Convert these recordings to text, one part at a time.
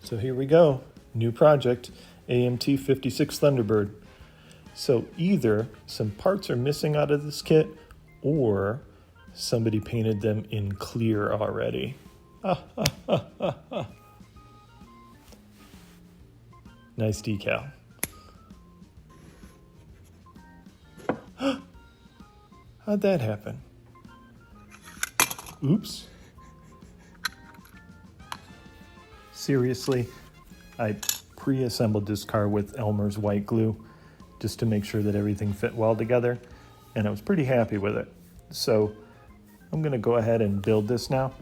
So here we go, new project, AMT 56 Thunderbird. So either some parts are missing out of this kit or somebody painted them in clear already. Nice decal. How'd that happen? Oops. Seriously, I pre-assembled this car with Elmer's white glue just to make sure that everything fit well together, and I was pretty happy with it. So I'm gonna go ahead and build this now.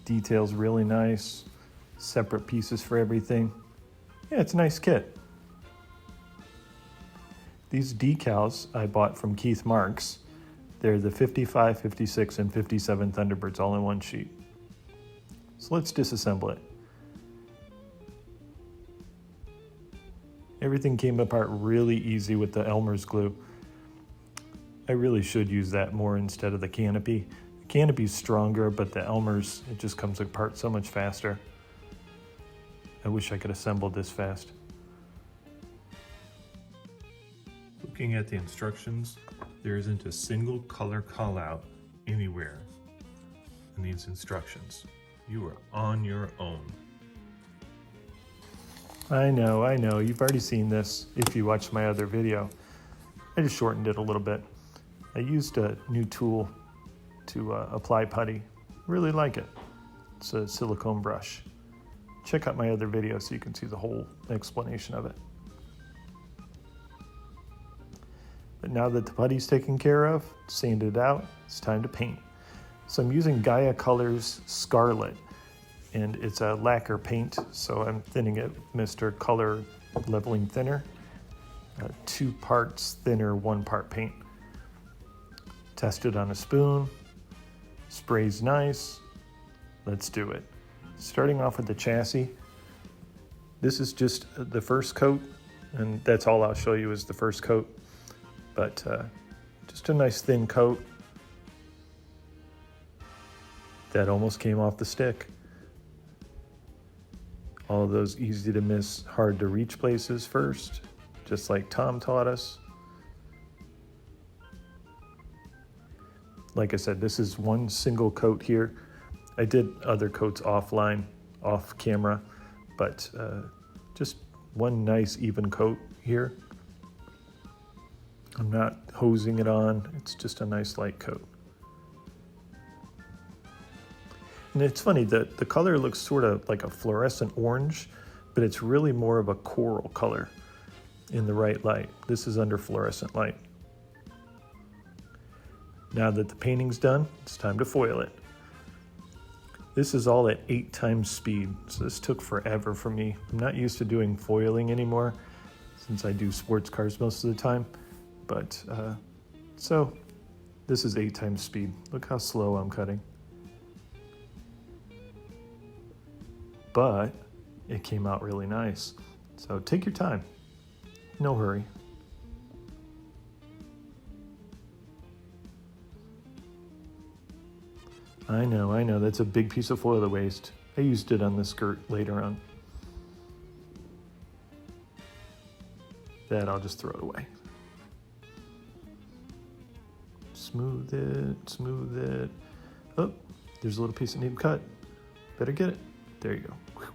Details really nice, separate pieces for everything. Yeah, it's a nice kit. These decals I bought from Keith Marks. They're the 55, 56, and 57 Thunderbirds all in one sheet. So let's disassemble it. Everything came apart really easy with the Elmer's glue. I really should use that more instead of the canopy. The canopy's stronger, but the Elmer's, it just comes apart so much faster. I wish I could assemble this fast. Looking at the instructions, there isn't a single color call out anywhere in these instructions. You are on your own. I know, you've already seen this if you watched my other video. I just shortened it a little bit. I used a new tool to apply putty. Really like it. It's a silicone brush. Check out my other video so you can see the whole explanation of it. But now that the putty's taken care of, sanded out, it's time to paint. So I'm using Gaia Color's Scarlet, and it's a lacquer paint, so I'm thinning it Mr. Color Leveling Thinner. 2 parts thinner, 1 part paint. Test it on a spoon. Spray's nice. Let's do it. Starting off with the chassis. This is just the first coat, and that's all I'll show you is the first coat. But just a nice thin coat. That almost came off the stick. All of those easy to miss, hard to reach places first, just like Tom taught us. Like I said, this is one single coat here. I did other coats offline, off camera, but just one nice even coat here. I'm not hosing it on, it's just a nice light coat. And it's funny, the color looks sort of like a fluorescent orange, but it's really more of a coral color in the right light. This is under fluorescent light. Now that the painting's done, it's time to foil it. This is all at 8 times speed, so this took forever for me. I'm not used to doing foiling anymore, since I do sports cars most of the time. But, so this is 8 times speed. Look how slow I'm cutting. But it came out really nice. So take your time, no hurry. I know, that's a big piece of foil to waste. I used it on the skirt later on. That I'll just throw it away. Smooth it. Oh, there's a little piece that needs cut. Better get it. There you go. Whew.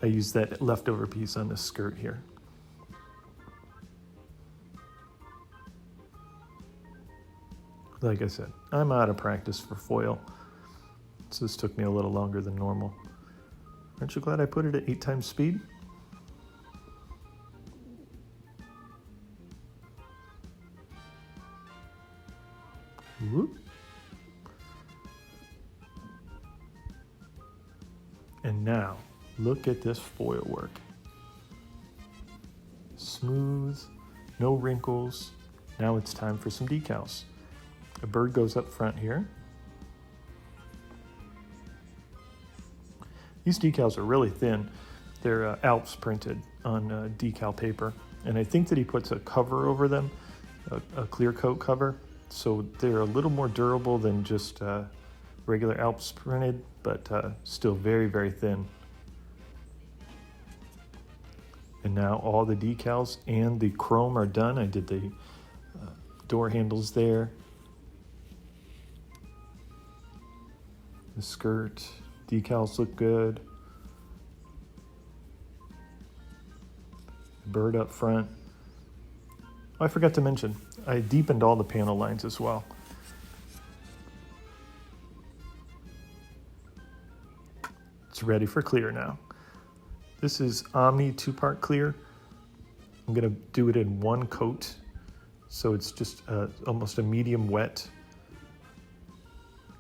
I used that leftover piece on the skirt here. Like I said, I'm out of practice for foil, so this took me a little longer than normal. Aren't you glad I put it at 8 times speed? Whoop. And now, look at this foil work. Smooth, no wrinkles. Now it's time for some decals. A bird goes up front here. These decals are really thin. They're Alps printed on decal paper. And I think that he puts a cover over them, a clear coat cover. So they're a little more durable than just regular Alps printed, but still very, very thin. And now all the decals and the chrome are done. I did the door handles there. The skirt decals look good. Bird up front. Oh, I forgot to mention, I deepened all the panel lines as well. It's ready for clear now. This is Omni 2-part clear. I'm gonna do it in one coat, so it's just almost a medium wet.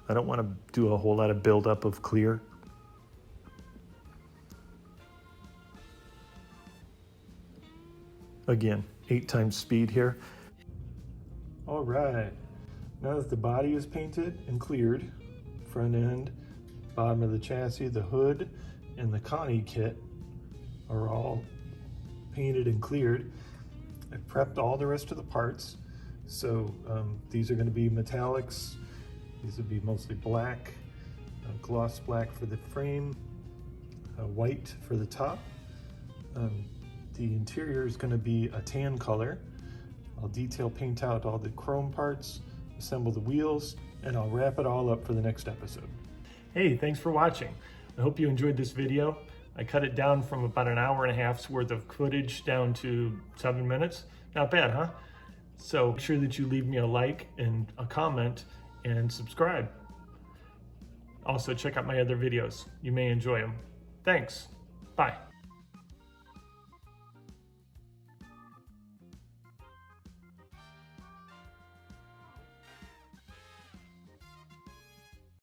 I don't want to do a whole lot of buildup of clear. Again, 8 times speed here. All right, now that the body is painted and cleared, front end, bottom of the chassis, the hood, and the Connie kit are all painted and cleared. I prepped all the rest of the parts. So these are going to be metallics. These would be mostly black, gloss black for the frame, white for the top. The interior is going to be a tan color. I'll detail paint out all the chrome parts, assemble the wheels, and I'll wrap it all up for the next episode. Hey, thanks for watching. I hope you enjoyed this video. I cut it down from about an hour and a half's worth of footage down to 7 minutes. Not bad, huh? So make sure that you leave me a like and a comment and subscribe. Also, check out my other videos. You may enjoy them. Thanks. Bye.